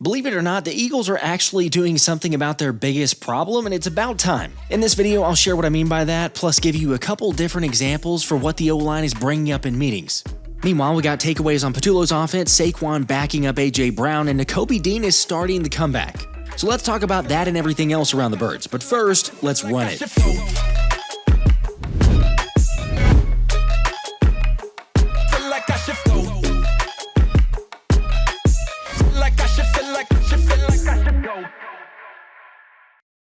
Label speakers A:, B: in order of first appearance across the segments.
A: Believe it or not, the Eagles are actually doing something about their biggest problem, and it's about time. In this video, I'll share what I mean by that, plus give you a couple different examples for what the O-line is bringing up in meetings. Meanwhile, we got takeaways on Patullo's offense, Saquon backing up A.J. Brown, and Nakobe Dean is starting the comeback. So let's talk about that and everything else around the Birds. But first, let's run it.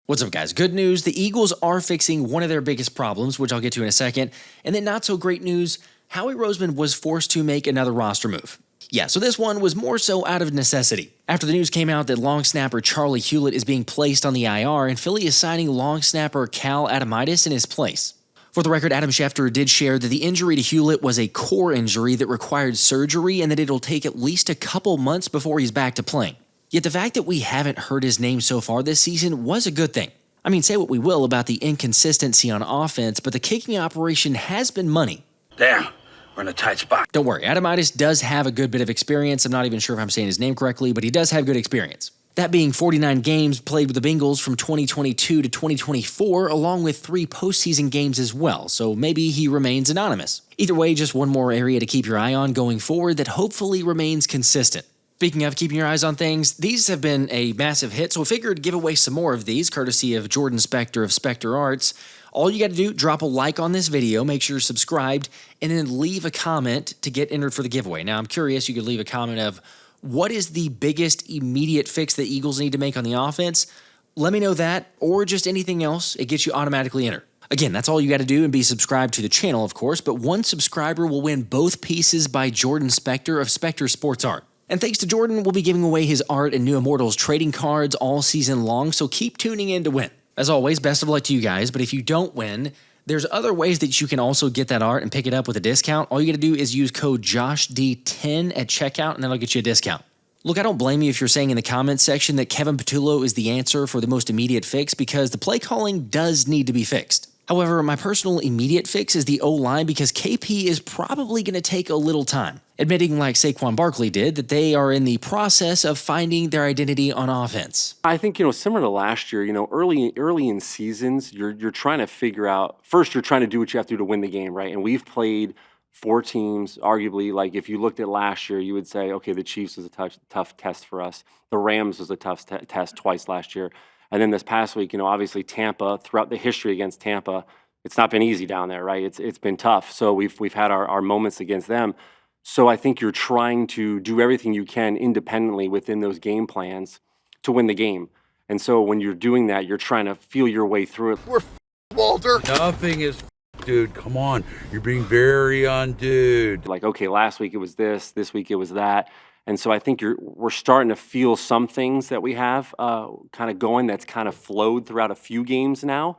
A: What's up, guys? Good news, the Eagles are fixing one of their biggest problems, which I'll get to in a second. And then not so great news, Howie Roseman was forced to make another roster move. Yeah, so this one was more so out of necessity. After the news came out that long snapper Charlie Hewlett is being placed on the IR, and Philly is signing long snapper Cal Adamitis in his place. For the record, Adam Schefter did share that the injury to Hewlett was a core injury that required surgery and that it'll take at least a couple months before he's back to playing. Yet the fact that we haven't heard his name so far this season was a good thing. I mean, say what we will about the inconsistency on offense, but the kicking operation has been money.
B: Damn, we're in a tight spot.
A: Don't worry, Adamitis does have a good bit of experience. I'm not even sure if I'm saying his name correctly, but he does have good experience. That being 49 games played with the Bengals from 2022 to 2024, along with 3 postseason games as well, so maybe he remains anonymous. Either way, just one more area to keep your eye on going forward that hopefully remains consistent. Speaking of keeping your eyes on things, these have been a massive hit, so I figured to give away some more of these, courtesy of Jordan Spector of Spector Arts. All you got to do, drop a like on this video, make sure you're subscribed, and then leave a comment to get entered for the giveaway. Now, I'm curious, you could leave a comment of, what is the biggest immediate fix the Eagles need to make on the offense? Let me know that, or just anything else. It gets you automatically entered. Again, that's all you got to do, and be subscribed to the channel, of course, but one subscriber will win both pieces by Jordan Spector of Spector Sports Art. And thanks to Jordan, we'll be giving away his art and new Immortals trading cards all season long, so keep tuning in to win. As always, best of luck to you guys, but if you don't win, there's other ways that you can also get that art and pick it up with a discount. All you got to do is use code JOSHD10 at checkout, and that'll get you a discount. Look, I don't blame you if you're saying in the comments section that Kevin Patullo is the answer for the most immediate fix, because the play calling does need to be fixed. However, my personal immediate fix is the O-line, because KP is probably going to take a little time, admitting like Saquon Barkley did that they are in the process of finding their identity on offense.
C: I think, similar to last year, early in seasons, you're trying to figure out, first you're trying to do what you have to do to win the game, right? And we've played 4 teams, arguably, like if you looked at last year, you would say, okay, the Chiefs was a tough test for us. The Rams was a tough test twice last year. And then this past week, obviously Tampa, throughout the history against Tampa, it's not been easy down there, right? It's been tough. So we've had our moments against them. So I think you're trying to do everything you can independently within those game plans to win the game. And so when you're doing that, you're trying to feel your way through it.
B: We're Walter.
D: Nothing is dude, come on. You're being very undude.
C: Like, okay, last week it was this week it was that. And so I think we're starting to feel some things that we have kind of going that's kind of flowed throughout a few games now.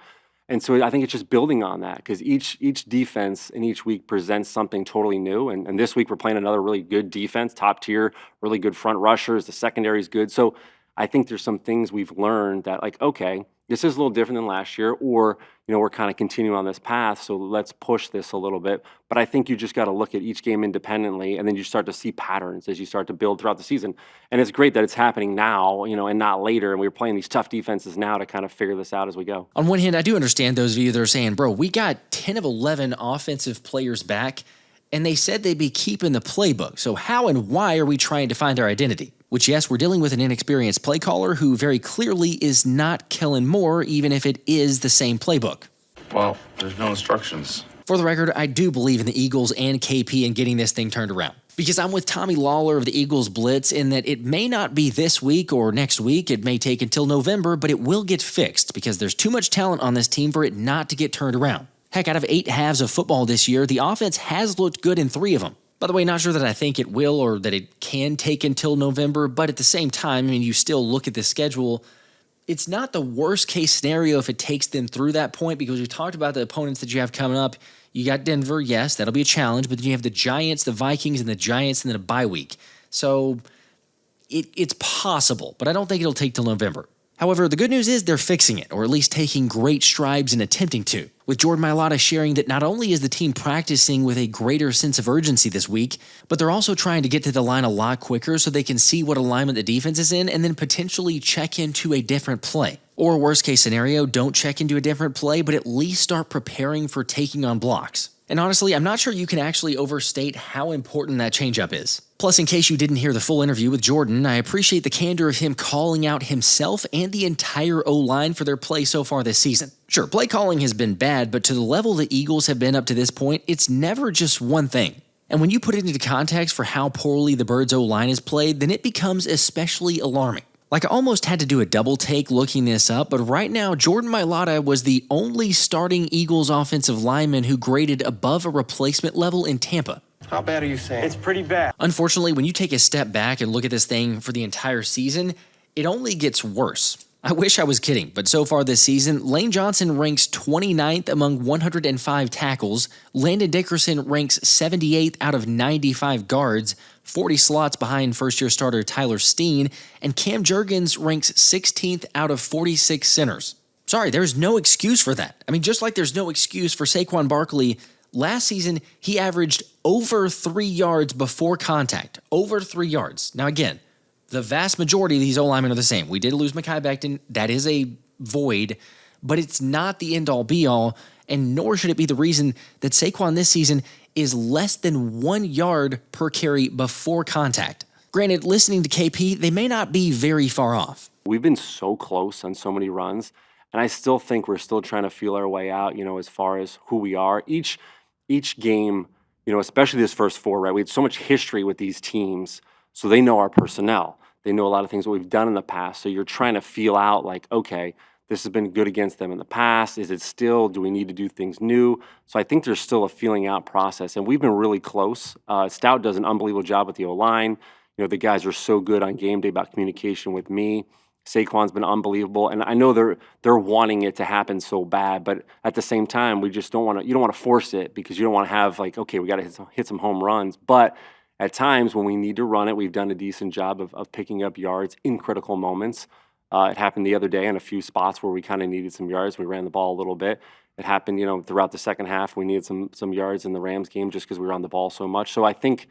C: And so I think it's just building on that, because each defense in each week presents something totally new. And this week we're playing another really good defense, top tier, really good front rushers. The secondary is good. So I think there's some things we've learned that, like, okay, this is a little different than last year, or, we're kind of continuing on this path, so let's push this a little bit. But I think you just got to look at each game independently, and then you start to see patterns as you start to build throughout the season. And it's great that it's happening now, and not later, and we're playing these tough defenses now to kind of figure this out as we go.
A: On one hand, I do understand those of you that are saying, bro, we got 10 of 11 offensive players back, and they said they'd be keeping the playbook. So how and why are we trying to find our identity? Which, yes, we're dealing with an inexperienced play caller who very clearly is not Kellen Moore, even if it is the same playbook.
B: Well, there's no instructions.
A: For the record, I do believe in the Eagles and KP in getting this thing turned around, because I'm with Tommy Lawler of the Eagles Blitz in that it may not be this week or next week. It may take until November, but it will get fixed, because there's too much talent on this team for it not to get turned around. Heck, out of 8 halves of football this year, the offense has looked good in 3 of them. By the way, not sure that I think it will or that it can take until November, but at the same time, you still look at the schedule. It's not the worst case scenario if it takes them through that point, because we talked about the opponents that you have coming up. You got Denver, yes, that'll be a challenge, but then you have the Giants, the Vikings, and the Giants, and then a bye week. So it's possible, but I don't think it'll take till November. However, the good news is they're fixing it, or at least taking great strides in attempting to, with Jordan Mailata sharing that not only is the team practicing with a greater sense of urgency this week, but they're also trying to get to the line a lot quicker so they can see what alignment the defense is in and then potentially check into a different play. Or worst case scenario, don't check into a different play, but at least start preparing for taking on blocks. And honestly, I'm not sure you can actually overstate how important that changeup is. Plus, in case you didn't hear the full interview with Jordan, I appreciate the candor of him calling out himself and the entire O-line for their play so far this season. Sure, play calling has been bad, but to the level the Eagles have been up to this point, it's never just one thing. And when you put it into context for how poorly the Birds O-line is played, then it becomes especially alarming. Like, I almost had to do a double take looking this up, but right now, Jordan Mailata was the only starting Eagles offensive lineman who graded above a replacement level in Tampa.
E: How bad are you saying? It's pretty bad.
A: Unfortunately, when you take a step back and look at this thing for the entire season, it only gets worse. I wish I was kidding, but so far this season, Lane Johnson ranks 29th among 105 tackles, Landon Dickerson ranks 78th out of 95 guards, 40 slots behind first-year starter Tyler Steen, and Cam Jurgens ranks 16th out of 46 centers. Sorry, there's no excuse for that. I mean, just like there's no excuse for Saquon Barkley. Last season, he averaged over 3 yards before contact. Over 3 yards. Now again, the vast majority of these O-linemen are the same. We did lose Mekhi Becton. That is a void, but it's not the end-all be-all, and nor should it be the reason that Saquon this season is less than 1 yard per carry before contact. Granted, listening to KP, they may not be very far off.
C: We've been so close on so many runs, and I still think we're still trying to feel our way out, as far as who we are. Each game, especially this first four, right? We had so much history with these teams, so they know our personnel. They know a lot of things that we've done in the past, so you're trying to feel out like, okay, this has been good against them in the past. Is it still? Do we need to do things new? So I think there's still a feeling out process, and we've been really close. Stout does an unbelievable job with the O-line. The guys are so good on game day about communication with me. Saquon's been unbelievable, and I know they're wanting it to happen so bad, but at the same time, we just don't want to. You don't want to force it because you don't want to have like, okay, we got to hit some home runs. But at times when we need to run it, we've done a decent job of picking up yards in critical moments. It happened the other day in a few spots where we kind of needed some yards. We ran the ball a little bit. It happened, throughout the second half. We needed some yards in the Rams game just because we were on the ball so much. So I think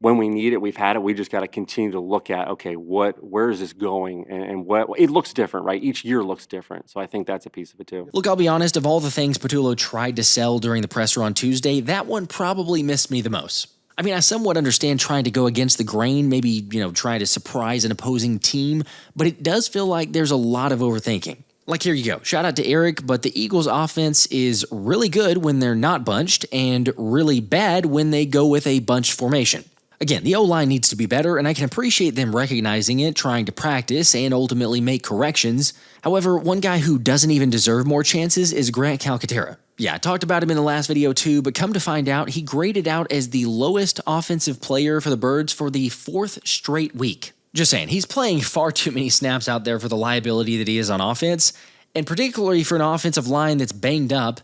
C: when we need it, we've had it. We just got to continue to look at, okay, where is this going? And what it looks different, right? Each year looks different. So I think that's a piece of it too.
A: Look, I'll be honest, of all the things Patullo tried to sell during the presser on Tuesday, that one probably missed me the most. I mean, I somewhat understand trying to go against the grain, maybe, try to surprise an opposing team, but it does feel like there's a lot of overthinking. Like, here you go. Shout out to Eric, but the Eagles offense is really good when they're not bunched and really bad when they go with a bunch formation. Again, the O-line needs to be better, and I can appreciate them recognizing it, trying to practice, and ultimately make corrections. However, one guy who doesn't even deserve more chances is Grant Calcaterra. Yeah, I talked about him in the last video too, but come to find out, he graded out as the lowest offensive player for the Birds for the 4th straight week. Just saying, he's playing far too many snaps out there for the liability that he is on offense, and particularly for an offensive line that's banged up.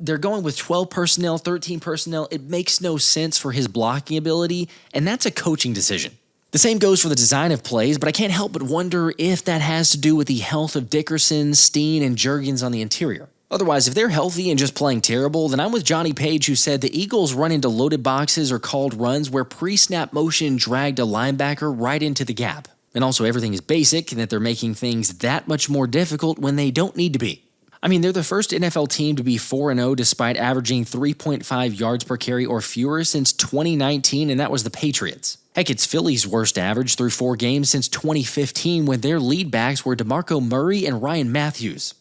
A: They're going with 12 personnel, 13 personnel. It makes no sense for his blocking ability, and that's a coaching decision. The same goes for the design of plays, but I can't help but wonder if that has to do with the health of Dickerson, Steen, and Jurgens on the interior. Otherwise, if they're healthy and just playing terrible, then I'm with Johnny Page, who said the Eagles run into loaded boxes or called runs where pre-snap motion dragged a linebacker right into the gap. And also everything is basic and that they're making things that much more difficult when they don't need to be. I mean, they're the first NFL team to be 4-0 despite averaging 3.5 yards per carry or fewer since 2019, and that was the Patriots. Heck, it's Philly's worst average through 4 games since 2015 when their lead backs were DeMarco Murray and Ryan Matthews.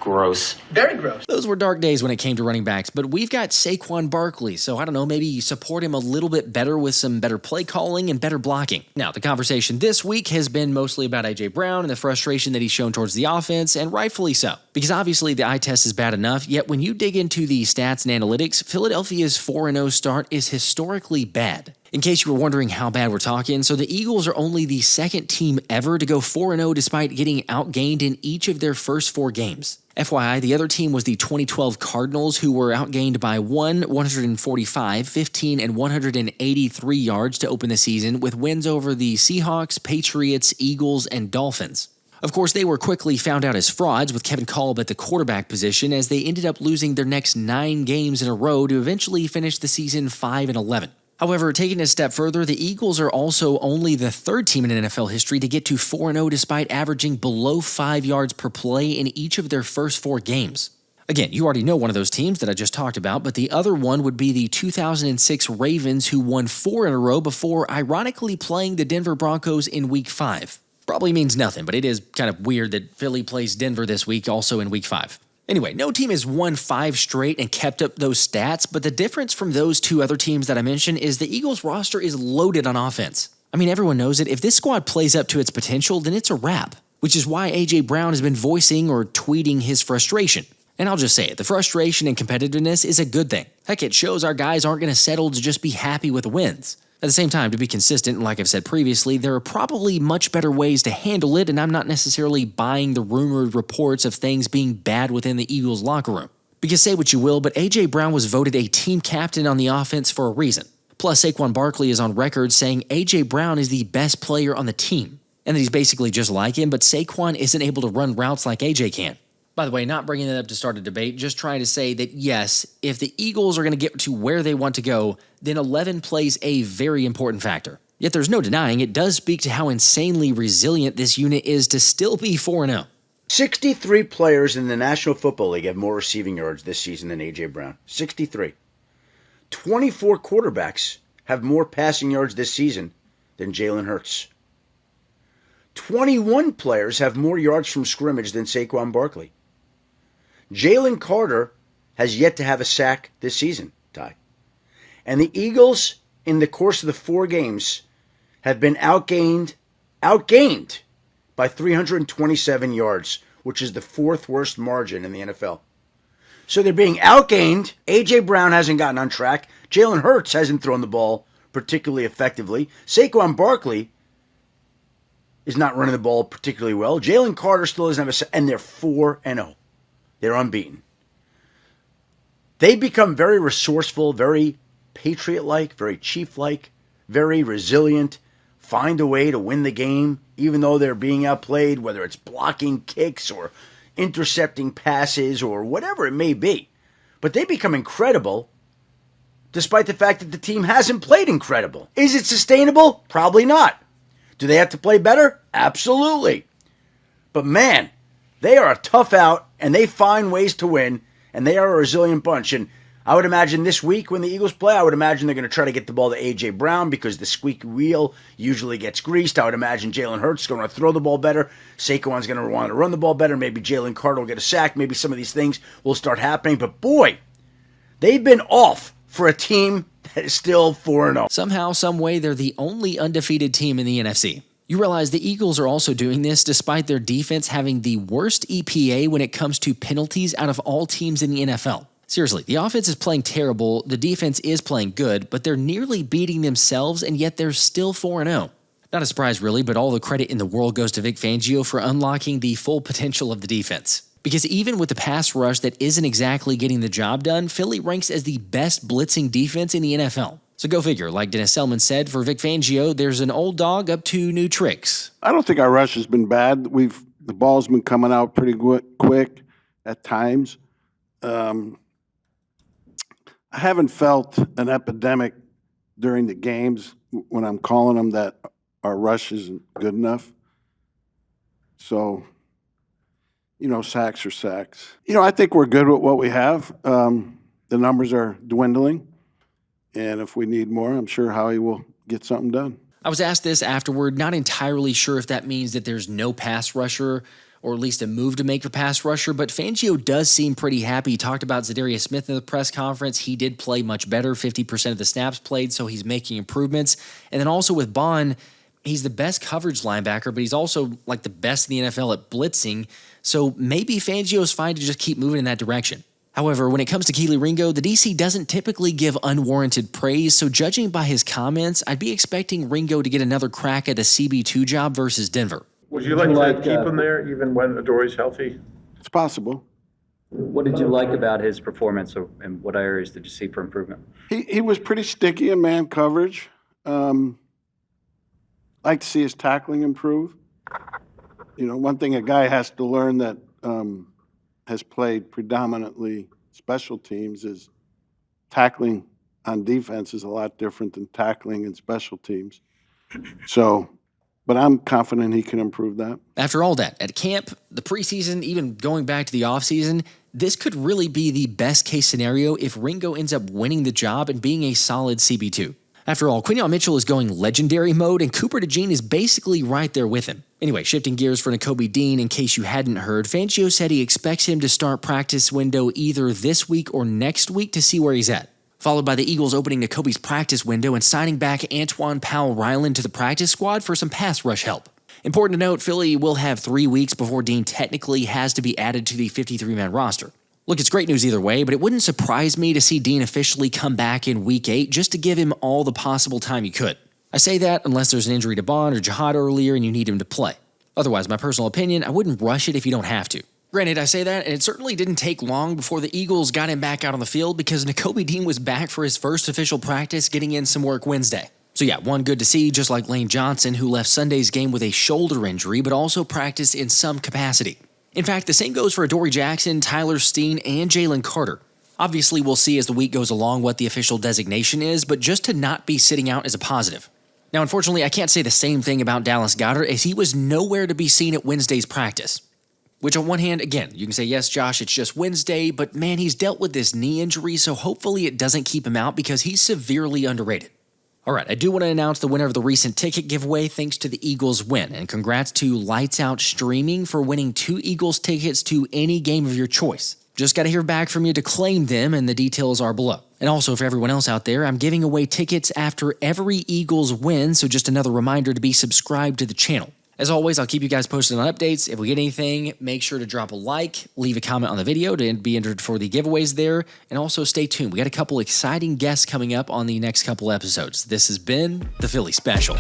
E: Gross. Very gross.
A: Those were dark days when it came to running backs, but we've got Saquon Barkley, so I don't know, maybe support him a little bit better with some better play calling and better blocking. Now, the conversation this week has been mostly about A.J. Brown and the frustration that he's shown towards the offense, and rightfully so. Because obviously the eye test is bad enough, yet when you dig into the stats and analytics, Philadelphia's 4-0 start is historically bad. In case you were wondering how bad we're talking, so the Eagles are only the second team ever to go 4-0 despite getting outgained in each of their first 4 games. FYI, the other team was the 2012 Cardinals, who were outgained by 145, 15, and 183 yards to open the season, with wins over the Seahawks, Patriots, Eagles, and Dolphins. Of course, they were quickly found out as frauds with Kevin Kolb at the quarterback position as they ended up losing their next 9 games in a row to eventually finish the season 5-11. However, taking it a step further, the Eagles are also only the 3rd team in NFL history to get to 4-0 despite averaging below 5 yards per play in each of their first 4 games. Again, you already know one of those teams that I just talked about, but the other one would be the 2006 Ravens, who won 4 in a row before ironically playing the Denver Broncos in Week 5. Probably means nothing, but it is kind of weird that Philly plays Denver this week also in Week 5. Anyway, no team has won 5 straight and kept up those stats, but the difference from those 2 other teams that I mentioned is the Eagles roster is loaded on offense. I mean, everyone knows it. If this squad plays up to its potential, then it's a wrap, which is why A.J. Brown has been voicing or tweeting his frustration. And I'll just say it, the frustration and competitiveness is a good thing. Heck, it shows our guys aren't going to settle to just be happy with the wins. At the same time, to be consistent, and like I've said previously, there are probably much better ways to handle it, and I'm not necessarily buying the rumored reports of things being bad within the Eagles locker room. Because say what you will, but A.J. Brown was voted a team captain on the offense for a reason. Plus, Saquon Barkley is on record saying A.J. Brown is the best player on the team, and that he's basically just like him, but Saquon isn't able to run routes like A.J. can. By the way, not bringing that up to start a debate, just trying to say that yes, if the Eagles are going to get to where they want to go, then 11 plays a very important factor. Yet there's no denying it does speak to how insanely resilient this unit is to still be 4-0.
F: 63 players in the National Football League have more receiving yards this season than A.J. Brown. 63. 24 quarterbacks have more passing yards this season than Jalen Hurts. 21 players have more yards from scrimmage than Saquon Barkley. Jalen Carter has yet to have a sack this season, Ty. And the Eagles, in the course of the 4 games, have been outgained by 327 yards, which is the 4th worst margin in the NFL. So they're being outgained. A.J. Brown hasn't gotten on track. Jalen Hurts hasn't thrown the ball particularly effectively. Saquon Barkley is not running the ball particularly well. Jalen Carter still doesn't have a sack, and they're 4-0. They're unbeaten. They become very resourceful, very Patriot-like, very Chief-like, very resilient, find a way to win the game, even though they're being outplayed, whether it's blocking kicks or intercepting passes or whatever it may be. But they become incredible, despite the fact that the team hasn't played incredible. Is it sustainable? Probably not. Do they have to play better? Absolutely. But man, they are a tough out, and they find ways to win, and they are a resilient bunch. And I would imagine this week when the Eagles play, I would imagine they're going to try to get the ball to A.J. Brown because the squeaky wheel usually gets greased. I would imagine Jalen Hurts is going to throw the ball better. Saquon's going to want to run the ball better. Maybe Jalen Carter will get a sack. Maybe some of these things will start happening. But boy, they've been off for a team that is still 4-0.
A: Somehow, some way, they're the only undefeated team in the NFC. You realize the Eagles are also doing this despite their defense having the worst EPA when it comes to penalties out of all teams in the NFL. Seriously, the offense is playing terrible, the defense is playing good, but they're nearly beating themselves, and yet they're still 4-0. Not a surprise, really, but all the credit in the world goes to Vic Fangio for unlocking the full potential of the defense. Because even with the pass rush that isn't exactly getting the job done, Philly ranks as the best blitzing defense in the NFL. So go figure, like Dennis Selman said, for Vic Fangio, there's an old dog up to new tricks.
G: I don't think our rush has been bad. The ball's been coming out pretty quick at times. I haven't felt an epidemic during the games when I'm calling them that our rush isn't good enough. So, sacks are sacks. I think we're good with what we have. The numbers are dwindling. And if we need more, I'm sure Howie will get something done.
A: I was asked this afterward, not entirely sure if that means that there's no pass rusher or at least a move to make for pass rusher, but Fangio does seem pretty happy. He talked about Zadarius Smith in the press conference. He did play much better, 50% of the snaps played, so he's making improvements. And then also with Baun, he's the best coverage linebacker, but he's also like the best in the NFL at blitzing, so maybe Fangio's fine to just keep moving in that direction. However, when it comes to Kelee Ringo, the DC doesn't typically give unwarranted praise, so judging by his comments, I'd be expecting Ringo to get another crack at the CB2 job versus Denver.
H: Would you like to keep him there even when Adoree's healthy?
G: It's possible.
I: What did you like about his performance, and what areas did you see for improvement?
G: He was pretty sticky in man coverage. Like to see his tackling improve. one thing a guy has to learn that has played predominantly special teams is tackling on defense is a lot different than tackling in special teams. So, but I'm confident he can improve that.
A: After all that, at camp, the preseason, even going back to the offseason, this could really be the best case scenario if Ringo ends up winning the job and being a solid CB2. After all, Quinyon Mitchell is going legendary mode, and Cooper DeJean is basically right there with him. Anyway, shifting gears for Nakobe Dean, in case you hadn't heard, Fangio said he expects him to start practice window either this week or next week to see where he's at. Followed by the Eagles opening Nakobe's practice window and signing back Antoine Powell-Ryland to the practice squad for some pass rush help. Important to note, Philly will have 3 weeks before Dean technically has to be added to the 53-man roster. Look, it's great news either way, but it wouldn't surprise me to see Dean officially come back in Week 8 just to give him all the possible time he could. I say that unless there's an injury to Baun or Jihaad earlier and you need him to play. Otherwise, my personal opinion, I wouldn't rush it if you don't have to. Granted, I say that, and it certainly didn't take long before the Eagles got him back out on the field because Nakobe Dean was back for his first official practice, getting in some work Wednesday. So yeah, one good to see, just like Lane Johnson, who left Sunday's game with a shoulder injury, but also practiced in some capacity. In fact, the same goes for Adoree Jackson, Tyler Steen, and Jalen Carter. Obviously, we'll see as the week goes along what the official designation is, but just to not be sitting out is a positive. Now, unfortunately, I can't say the same thing about Dallas Goedert, as he was nowhere to be seen at Wednesday's practice. Which on one hand, again, you can say, yes, Josh, it's just Wednesday, but man, he's dealt with this knee injury, so hopefully it doesn't keep him out because he's severely underrated. All right, I do want to announce the winner of the recent ticket giveaway thanks to the Eagles win, and congrats to Lights Out Streaming for winning 2 Eagles tickets to any game of your choice. Just got to hear back from you to claim them, and the details are below. And also, for everyone else out there, I'm giving away tickets after every Eagles win, so just another reminder to be subscribed to the channel. As always, I'll keep you guys posted on updates. If we get anything, make sure to drop a like, leave a comment on the video to be entered for the giveaways there, and also stay tuned. We got a couple exciting guests coming up on the next couple episodes. This has been the Philly Special.